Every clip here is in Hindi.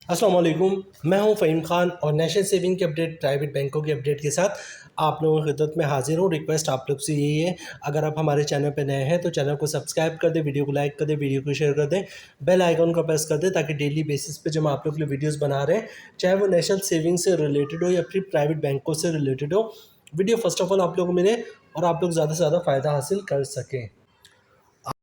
अस्सलाम वालेकुम। मैं हूं फ़हीम खान और नेशनल सेविंग के अपडेट, प्राइवेट बैंकों के अपडेट के साथ आप लोगों की खिदमत में हाजिर हूं। रिक्वेस्ट आप लोग से यही है, अगर आप हमारे चैनल पर नए हैं तो चैनल को सब्सक्राइब कर दें, वीडियो को लाइक कर दें, वीडियो को शेयर कर दें, बेल आइकन को प्रेस कर दें ताकि डेली बेसिस पे जब हम आप लोग के लिए वीडियोस बना रहे हैं, चाहे वो नेशनल सेविंग से रिलेटेड हो या फिर प्राइवेट बैंकों से रिलेटेड हो, वीडियो फर्स्ट ऑफ ऑल आप लोगों को मिले और आप लोग ज़्यादा से ज़्यादा फ़ायदा हासिल कर सकें।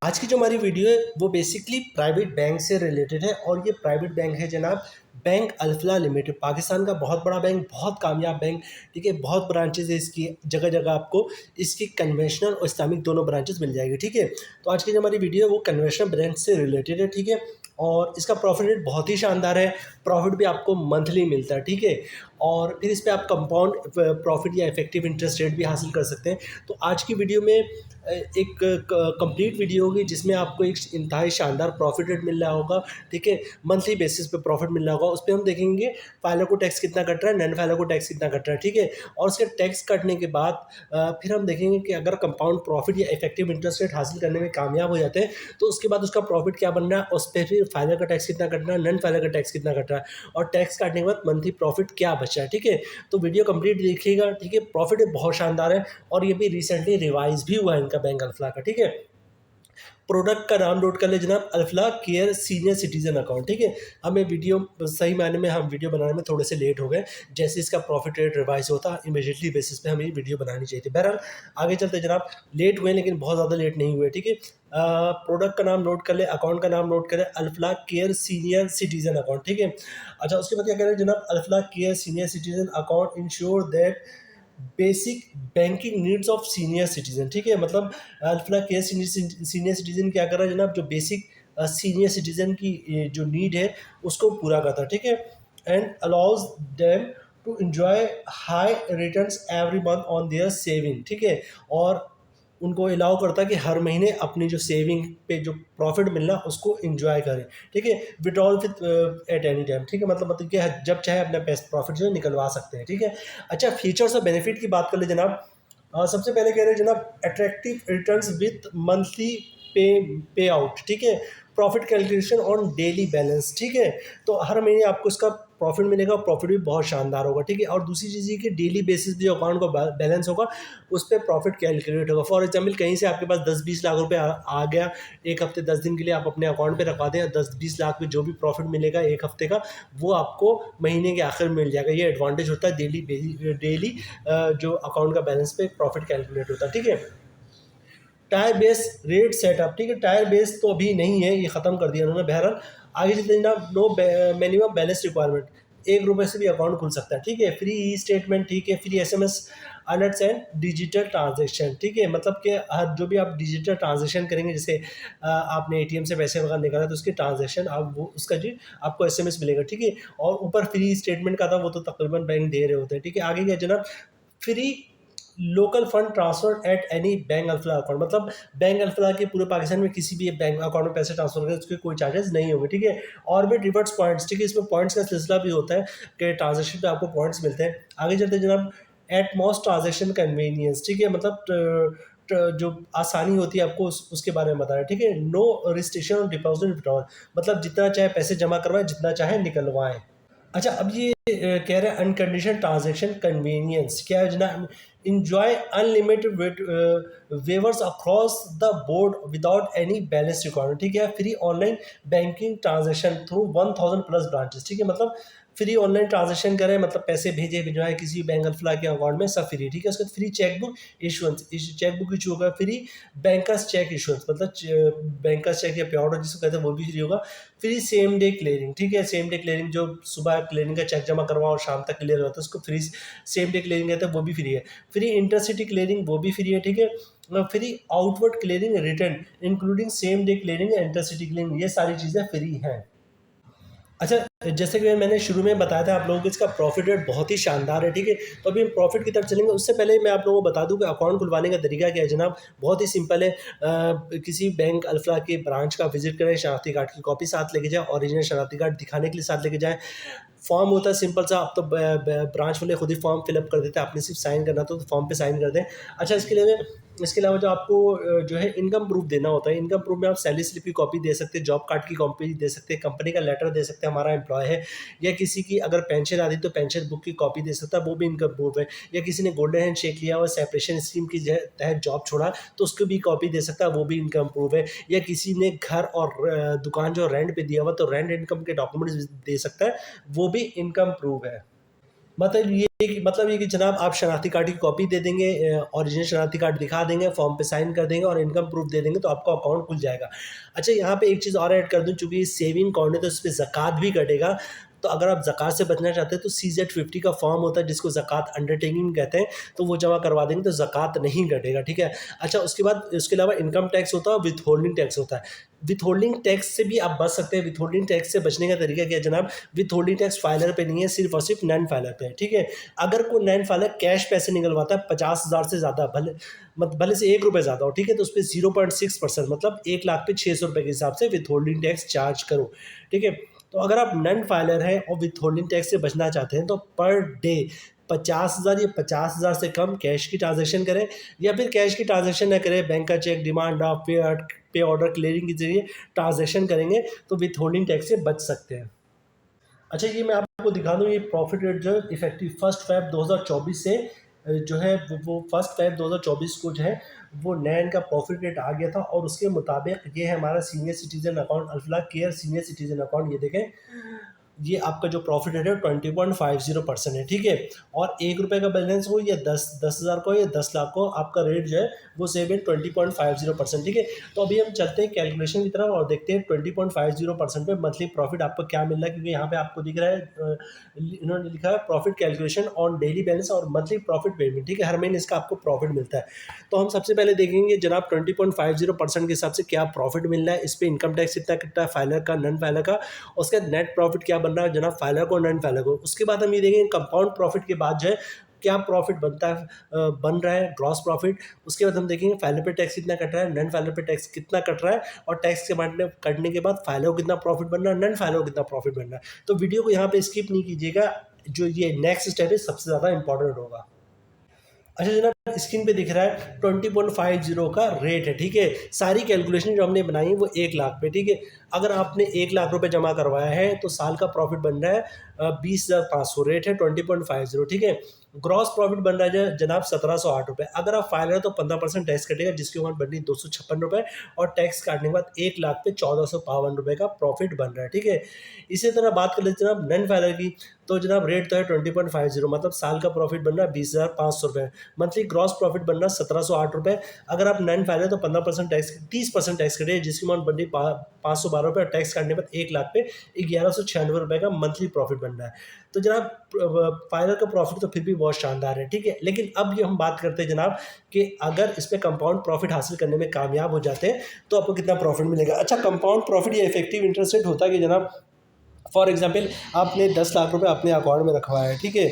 आज की जो हमारी वीडियो है वो बेसिकली प्राइवेट बैंक से रिलेटेड है और ये प्राइवेट बैंक है जनाब बैंक अल्फला लिमिटेड, पाकिस्तान का बहुत बड़ा बैंक, बहुत कामयाब बैंक। ठीक है, बहुत ब्रांचेज है इसकी, जगह जगह आपको इसकी कन्वेंशनल और इस्लामिक दोनों ब्रांचेस मिल जाएगी। ठीक है, तो आज की जो हमारी वीडियो है वो कन्वेंशनल ब्रांच से रिलेटेड है। ठीक है, और इसका प्रॉफिट रेट बहुत ही शानदार है, प्रॉफिट भी आपको मंथली मिलता है। ठीक है, और फिर इस पर आप कंपाउंड प्रॉफिट या इफेक्टिव इंटरेस्ट रेट भी हासिल कर सकते हैं। तो आज की वीडियो में एक कंप्लीट वीडियो होगी जिसमें आपको एक इंतहाई शानदार प्रॉफिट रेट मिल रहा होगा। ठीक है, मंथली बेसिस पे प्रॉफिट मिल रहा होगा। उस पर हम देखेंगे फाइलर को टैक्स कितना कट रहा है, नॉन फाइलर को टैक्स कितना कट रहा है। ठीक है, और उसके टैक्स कटने के बाद फिर हम देखेंगे कि अगर कंपाउंड प्रॉफिट या इफेक्टिव इंटरेस्ट रेट हासिल करने में कामयाब हो जाते हैं तो उसके बाद उसका प्रॉफिट क्या बन रहा है, उस पर फिर फाइलर का टैक्स कितना कट रहा है, नॉन फाइलर का टैक्स कितना कट रहा है, और टैक्स काटने के बाद मंथली प्रॉफिट क्या बचा है। ठीक है, तो वीडियो कंप्लीट देखिएगा। ठीक है, प्रॉफिट बहुत शानदार है और ये भी रिसेंटली रिवाइज भी हुआ है इनका बैंक अल्फला का। ठीक है, प्रोडक्ट का नाम नोट कर ले जनाब, Alfalah care senior citizen account. ठीक है, हमें वीडियो सही मायने में हम वीडियो बनाने में थोड़े से लेट हो गए, जैसे इसका प्रॉफिट रेट रिवाइज होता इमीडिएटली बेसिस पे हमें वीडियो बनानी चाहिए थी। बहरहाल आगे चलते जनाब, लेट हुए लेकिन बहुत ज़्यादा लेट नहीं हुए। ठीक है, प्रोडक्ट का नाम नोट कर ले, अकाउंट का नाम नोट करें, Alfalah care senior citizen account. ठीक है, अच्छा उसके बाद क्या करें जनाब, Alfalah care senior citizen account ensure that basic banking needs of senior citizen. ठीक है, मतलब अल्फला केयर सीनियर सिटीजन क्या कर रहा है जनाब, जो बेसिक सीनियर सिटीजन की जो नीड है उसको पूरा करता है। ठीक है, and allows them to enjoy high returns every month on their saving. ठीक है, और उनको अलाउ करता है कि हर महीने अपनी जो सेविंग पे जो प्रॉफिट मिलना उसको एंजॉय करें। ठीक है, withdrawal with at any time. ठीक है, मतलब कि जब चाहे अपना बेस्ट प्रॉफिट जो है निकलवा सकते हैं। ठीक है, अच्छा फीचर्स और बेनिफिट की बात कर ले जनाब। सबसे पहले कह रहे हैं जनाब, अट्रैक्टिव रिटर्न्स विथ मंथली पे पे आउट। ठीक है, profit calculation on daily balance. ठीक है, तो हर महीने आपको इसका प्रॉफिट मिलेगा, प्रॉफिट भी बहुत शानदार होगा। ठीक है, और दूसरी चीज़ ये कि डेली बेसिस पे जो अकाउंट का बैलेंस होगा उस पर प्रॉफिट कैलकुलेट होगा। फॉर एग्जाम्पल कहीं से आपके पास 10-20 लाख रुपए आ गया, एक हफ्ते 10 दिन के लिए आप अपने अकाउंट पे रखवा दें, 10-20 लाख में जो भी प्रॉफिट मिलेगा एक हफ्ते का वो आपको महीने के आखिर में मिल जाएगा। ये एडवांटेज होता है डेली जो अकाउंट का बैलेंस पे प्रॉफिट कैलकुलेट होता है। ठीक है, टायर बेस रेट सेटअप। ठीक है, टायर बेस तो अभी नहीं है, ये ख़त्म कर दिया उन्होंने। बहरहाल आगे चलते हैं जनाब, नो मिनिमम बैलेंस रिक्वायरमेंट, 1 रुपये से भी अकाउंट खुल सकता है। ठीक है, फ्री ई स्टेटमेंट। ठीक है, free SMS alerts and digital transaction. ठीक है, मतलब कि हर जो भी आप डिजिटल ट्रांजेक्शन करेंगे, जैसे आपने ATM से पैसे वगैरह निकाला तो उसके ट्रांजेक्शन आप वो उसका जी आपको SMS मिलेगा। ठीक है, और ऊपर फ्री स्टेटमेंट का था वो तो तकरीबन बैंक दे रहे होते हैं। ठीक है, आगे क्या जनाब, free local fund transfer at any bank Alfalah account, मतलब बैंक अल्फला के पूरे पाकिस्तान में किसी भी बैंक अकाउंट में पैसे ट्रांसफर करें उसके कोई चार्जेस नहीं होंगे। ठीक है, और भी रिवर्स पॉइंट्स। ठीक है, इसमें पॉइंट्स का सिलसिला भी होता है कि ट्रांजेक्शन पे आपको पॉइंट्स मिलते हैं। आगे चलते हैं जनाब, एट मोस्ट ट्रांजेक्शन कन्वीनियंस। ठीक है, मतलब जो आसानी होती है आपको उसके बारे में बताया। ठीक है, no restriction on deposit withdrawal, मतलब जितना चाहे पैसे जमा करवाएं, जितना चाहे निकलवाएं। अच्छा अब ये कह रहे हैं अनकंडीशन ट्रांजेक्शन कन्वीनियंस क्या है जनाब, enjoy unlimited weavers across the board without any balance requirement. ठीक है, free online banking transaction through 1000 plus branches. ठीक है, मतलब फ्री ऑनलाइन ट्रांजेक्शन करें, मतलब पैसे भेजे भिजवाए किसी बैंक अल्फला के अकाउंट में, सब फ्री। ठीक है, उसके बाद free chequebook issuance, chequebook issue होगा, फ्री बैंकर्स चेक इशुएंस, मतलब बैंकर्स चेक या पे आउट जिसको कहते हैं वो भी फ्री होगा। Free same day clearing. ठीक है, सेम डे क्लियरिंग, जो सुबह क्लियरिंग का चेक जमा करवाओ और शाम तक क्लियर होता है उसको फ्री सेम डे क्लियरिंग कहते हैं, वो भी फ्री है। फ्री इंटरसिटी क्लियरिंग वो भी फ्री है। ठीक है, free outward clearing return including same day clearing intercity clearing, ये सारी चीज़ें फ्री हैं। अच्छा जैसे कि मैंने शुरू में बताया था आप लोगों को इसका प्रॉफिट रेट बहुत ही शानदार है। ठीक है, तो अभी हम प्रॉफिट की तरफ चलेंगे, उससे पहले मैं आप लोगों को बता दूं कि अकाउंट खुलवाने का तरीका क्या है जनाब, बहुत ही सिंपल है। किसी बैंक अल्फला के ब्रांच का विजिट करें, शनाख्ती कार्ड की कॉपी साथ लेके जाए, ओरिजिनल शनाख्ती कार्ड दिखाने के लिए साथ लेके जाए। फॉर्म होता है सिंपल सा, अब तो ब्रांच वाले खुद ही फॉर्म फिलअप कर देते हैं, आपने सिर्फ साइन करना तो फॉर्म पे साइन कर दें। अच्छा इसके लिए इसके अलावा जो आपको जो है इनकम प्रूफ देना होता है, इनकम प्रूफ में आप सैलरी स्लिप की कॉपी दे सकते हैं, जॉब कार्ड की कॉपी दे सकते हैं, कंपनी का लेटर दे सकते हैं हमारा एम्प्लॉय है, या किसी की अगर पेंशन आती है तो पेंशन बुक की कॉपी दे सकता है, वो भी इनकम प्रूफ है, या किसी ने गोल्डन हैंड शेक लिया और सेपरेशन स्कीम की तहत जॉब छोड़ा तो उसको भी कॉपी दे सकता है, वो भी इनकम प्रूफ है, या किसी ने घर और दुकान जो रेंट पे दिया हुआ तो रेंट इनकम के डॉक्यूमेंट्स दे सकता है, वो भी इनकम प्रूफ है। मतलब ये कि जनाब आप शनाख्ती कार्ड की कॉपी दे देंगे, ओरिजिनल शनाख्ती कार्ड दिखा देंगे, फॉर्म पे साइन कर देंगे और इनकम प्रूफ दे देंगे तो आपका अकाउंट खुल जाएगा। अच्छा, यहाँ पे एक चीज़ और ऐड कर दूँ, चूँकि सेविंग अकाउंट है तो इस पे ज़कात भी कटेगा। तो अगर आप ज़कात से बचना चाहते हैं तो CZ50 का फॉर्म होता है जिसको ज़कात अंडरटेकिंग कहते हैं, तो वो जमा करवा देंगे तो ज़कात नहीं कटेगा, ठीक है। अच्छा, उसके बाद इसके अलावा इनकम टैक्स होता है और विथ होल्डिंग टैक्स होता है। विथ होल्डिंग टैक्स से भी आप बच सकते हैं। विथ होल्डिंग टैक्स से बचने का तरीका क्या है जनाब, विथ होल्डिंग टैक्स फाइलर पे नहीं है, सिर्फ और सिर्फ नॉन फाइलर पे है, ठीक है। अगर कोई नॉन फाइलर कैश पैसे निकलवाता है 50,000 से ज़्यादा, भले से ₹1 ज़्यादा हो, ठीक है, तो उस पर 0.6% मतलब 1,00,000 पे 600 रुपये के हिसाब से विथ होल्डिंग टैक्स चार्ज करो, ठीक है। तो अगर आप नॉन फाइलर हैं और विथ होल्डिंग टैक्स से बचना चाहते हैं तो पर डे 50,000 या 50,000 से कम कैश की ट्रांजैक्शन करें, या फिर कैश की ट्रांजैक्शन ना करें, बैंक का चेक, डिमांड ड्राफ्ट, पे ऑर्डर क्लियरिंग के जरिए ट्रांजैक्शन करेंगे तो विथ होल्डिंग टैक्स से बच सकते हैं। अच्छा, ये मैं आपको दिखा दूँ, ये प्रॉफिट रेट जो है इफेक्टिव 1 फ़रवरी 2024 से जो है वो 1 फ़रवरी 2024 को जो है वो नया इनका प्रॉफिट रेट आ गया था, और उसके मुताबिक ये है हमारा senior citizen account, Alfalah care senior citizen account. ये देखें, ये आपका जो प्रॉफिट रेट है 20.50% है, ठीक है। और ₹1 का बैलेंस हो या 10,000 को या 10 लाख को, आपका रेट जो है वो सेम है 20.50%, ठीक है। तो अभी हम चलते हैं कैलकुलेशन की तरफ और देखते हैं 20.50% पे मंथली प्रॉफिट आपको क्या मिल रहा है, क्योंकि यहाँ पे आपको दिख रहा है इन्होंने लिखा है profit calculation on daily balance और मंथली प्रॉफिट पेमेंट, ठीक है। हर महीने इसका आपको प्रॉफिट मिलता है। तो हम सबसे पहले देखेंगे जनाब 20.50% के हिसाब से क्या प्रॉफिट मिल रहा है, इस पर इनकम टैक्स कितना कटता है, फाइलर का, नॉन फाइलर का, उसका नेट प्रॉफिट क्या बन रहा है जनाब, फाइलर को, नॉन फाइलर को। उसके बाद हम ये देखेंगे कंपाउंड प्रॉफिट के बाद जो है क्या प्रॉफिट बनता है, बन रहा है ग्रॉस प्रॉफिट। उसके बाद हम देखेंगे फाइलर पे टैक्स कितना कट रहा है, नॉन फाइलर पे टैक्स कितना कट रहा है, और टैक्स के कटने के बाद फाइलर को कितना प्रॉफिट बन रहा है, नॉन फाइलर को कितना प्रॉफिट बन रहा है। तो वीडियो को यहाँ पे स्किप नहीं कीजिएगा, जो ये नेक्स्ट स्टेप है सबसे ज़्यादा इंपॉर्टेंट होगा। अच्छा जनाब, स्क्रीन पे दिख रहा है 20.50 का रेट है, ठीक है। सारी कैलकुलेशन जो हमने बनाई है वो 1,00,000 पे, ठीक है। अगर आपने 1,00,000 रुपये जमा करवाया है तो साल का प्रॉफिट बन रहा है 20,500, रेट है 20.50, ठीक है। ग्रॉस प्रॉफिट बन रहा है जनाब 1,708 रुपये। अगर आप फाइलर है तो 15% टैक्स कटेगा, जिसकी उम्र बन रही 256 रुपये, और टैक्स काटने के बाद 1,00,000 पे 1,452 रुपये का प्रॉफिट बन रहा है, ठीक है। इसी तरह बात कर लेते जनाब नॉन फाइलर की, तो जनाब रेट तो है 20.50, मतलब साल का प्रॉफिट बन रहा है 20,500 रुपये, मंथली ग्रॉस प्रॉफिट बन रहा है 1,708 रुपये। अगर आप नॉन फाइलर तो 15% टैक्स, 30% टैक्स कटेगा, जिसकी अमाउंट बन रही 512 रुपये, और टैक्स काटने के बाद 1,00,000 पे 1,196 रुपये का मंथली प्रॉफिट बन रहा है। तो जनाब फाइनल का प्रॉफिट तो फिर भी बहुत शानदार है, ठीक है। लेकिन अब ये हम बात करते हैं जनाब कि अगर इसमें कंपाउंड प्रॉफिट हासिल करने में कामयाब हो जाते हैं तो आपको कितना प्रॉफिट मिलेगा। अच्छा, कंपाउंड प्रॉफिट या इफेक्टिव इंटरेस्ट रेट होता है कि जनाब फॉर एग्जांपल आपने 10,00,000 रुपये अपने अकाउंट में रखवाया है, ठीक है।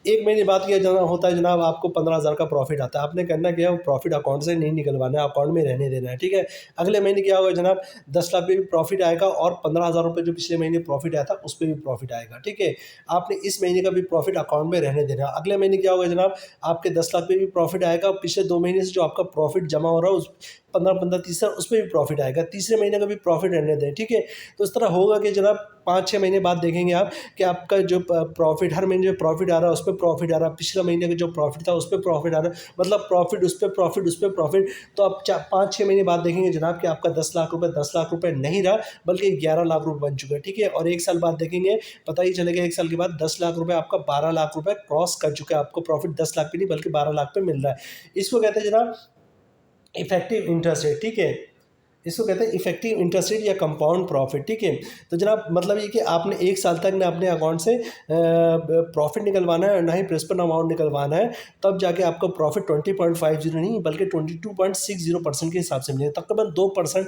1 महीने बाद क्या जना होता है जनाब, आपको 15,000 का प्रॉफिट आता है। आपने करना क्या है, वो प्रॉफिट अकाउंट से नहीं निकलवाना है, अकाउंट में रहने देना है, ठीक है। अगले महीने क्या होगा जनाब, 10,00,000 पे भी प्रॉफिट आएगा, और 15,000 रुपये जो पिछले महीने प्रॉफिट आया था उस पर भी प्रॉफिट आएगा, ठीक है। आपने इस महीने का भी प्रॉफिट अकाउंट में रहने देना है। अगले महीने क्या होगा जनाब, आपके 10,00,000 पे भी प्रॉफिट आएगा, और पिछले 2 महीने से जो आपका प्रॉफिट जमा हो रहा है उस 15-15 30 उस पर भी प्रॉफिट आएगा। तीसरे महीने का भी प्रॉफिट रहने दें, ठीक है। तो इस तरह होगा कि जनाब 5-6 महीने बाद देखेंगे आप कि आपका जो प्रॉफिट, हर महीने जो प्रॉफिट आ रहा है उस पर प्रॉफिट आ रहा है, पिछले महीने का जो प्रॉफिट था उस पर प्रॉफिट आ रहा है, मतलब प्रॉफिट उस पर प्रॉफिट उस पर प्रॉफिट। तो आप 5-6 महीने बाद देखेंगे जनाब कि आपका 10 लाख रुपये नहीं रहा, बल्कि 11 लाख रुपये बन चुका है, ठीक है। और 1 साल बाद देखेंगे, पता ही चलेगा 1 साल के बाद 10 लाख रुपये आपका 12 लाख रुपये क्रॉस कर चुका है। आपको प्रॉफिट 10 लाख पे नहीं बल्कि 12 लाख पे मिल रहा है। इसको कहते हैं जनाब इफेक्टिव इंटरेस्ट रेट, ठीक है। इसको कहते हैं इफेक्टिव इंटरेस्ट रेट या कंपाउंड प्रॉफिट, ठीक है। तो जनाब मतलब ये कि आपने 1 साल तक ना अपने अकाउंट से प्रॉफिट निकलवाना है और ना ही प्रिंसिपल अमाउंट निकलवाना है, तब जाके आपको प्रॉफिट 20.50 नहीं बल्कि 22.60% के हिसाब से मिलेगा, तकरीबन 2%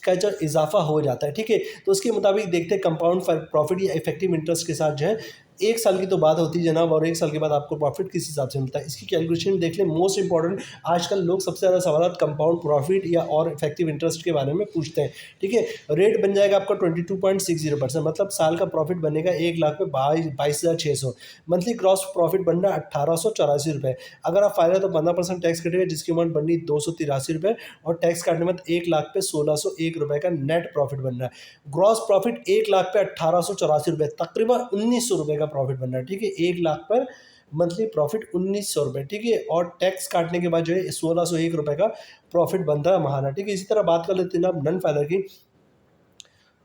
का जो इजाफा हो जाता है, ठीक है। तो उसके मुताबिक देखते हैं कंपाउंड प्रॉफिट या इफेक्टिव इंटरेस्ट के साथ जो है 1 साल की तो बात होती है जनाब, और 1 साल के बाद आपको प्रॉफिट किस हिसाब से मिलता है इसकी कैलकुलेशन देख लें। मोस्ट इंपॉर्टेंट आजकल लोग सबसे ज़्यादा सवाल कंपाउंड प्रॉफिट या और इफेक्टिव इंटरेस्ट के बारे में पूछते हैं। ठीक है, रेट बन जाएगा आपका 22.60%, मतलब साल का प्रॉफिट बनेगा 1 लाख पे 22,600। मंथली ग्रॉस प्रॉफिट बनना 1884 रुपये। अगर आप फायदा तो 15% टैक्स कटेगा, जिसकी अमाउंट बननी 283 रुपये, और टैक्स काटने में 1 लाख पे 1601 रुपये का नेट प्रॉफिट बन रहा है। ग्रॉस प्रॉफिट 1 लाख पे 1884 रुपये, तकरीबन 1900 रुपये का प्रॉफिट बन रहा है। ठीक है, 1 लाख पर मंथली प्रॉफिट 1900 रुपये। ठीक है, और टैक्स काटने के बाद जो है 1601 रुपये का प्रॉफिट बनता है महाना। ठीक है, इसी तरह बात कर लेते हैं आप नन फाइलर की,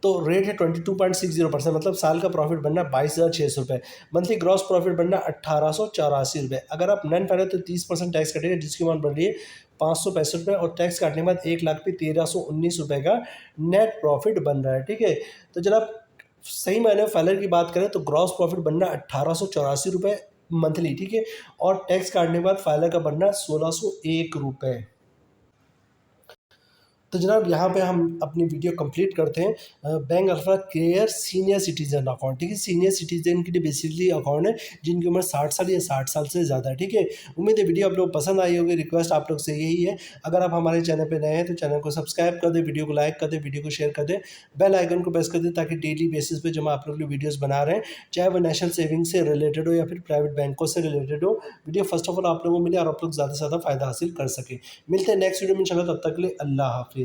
तो रेट है 22.60%, मतलब साल का प्रॉफिट बनना 22,600 रुपये। मंथली ग्रॉस प्रॉफिट बनना 1884 रुपये। अगर आप नन फाइनल तो 30% टैक्स कटेगा, जिसकी अमाउंट बन रही है 565 रुपये, और टैक्स काटने के बाद 1 लाख पे 1319 रुपये का नेट प्रॉफिट बन रहा है। ठीक है, तो जनाब सही मायने में फाइलर की बात करें तो ग्रॉस प्रॉफिट बनना 1884 रुपये मंथली। ठीक है, और टैक्स काटने के बाद फाइलर का बनना 1601 रुपये। तो जनाब यहाँ पे हम अपनी वीडियो कंप्लीट करते हैं। Bank alpha clear senior citizen account. ठीक है, सीनियर सिटीजन के लिए बेसिकली अकाउंट है जिनकी उम्र 60 साल या 60 साल से ज़्यादा है। ठीक है, उम्मीद है वीडियो आप लोग पसंद आई होगी। रिक्वेस्ट आप लोग से यही है, अगर आप हमारे चैनल पर नए हैं तो चैनल को सब्सक्राइब कर दें, वीडियो को लाइक कर दें, वीडियो को शेयर कर दें, बेल आइकन को प्रेस कर दें, ताकि डेली बेसिस पे जब हम आप लोग वीडियोज़ बना रहे हैं, चाहे वो नेशनल सेविंग से रिलेटेड हो या फिर प्राइवेट बैंकों से रिलेटेड हो, वीडियो फर्स्ट ऑफ ऑल आप लोगों को मिले और आप लोग ज़्यादा से ज़्यादा फ़ायदा हासिल कर सकें। मिलते हैं नेक्स्ट वीडियो में इंशाल्लाह, तब तक के लिए अल्लाह हाफिज़।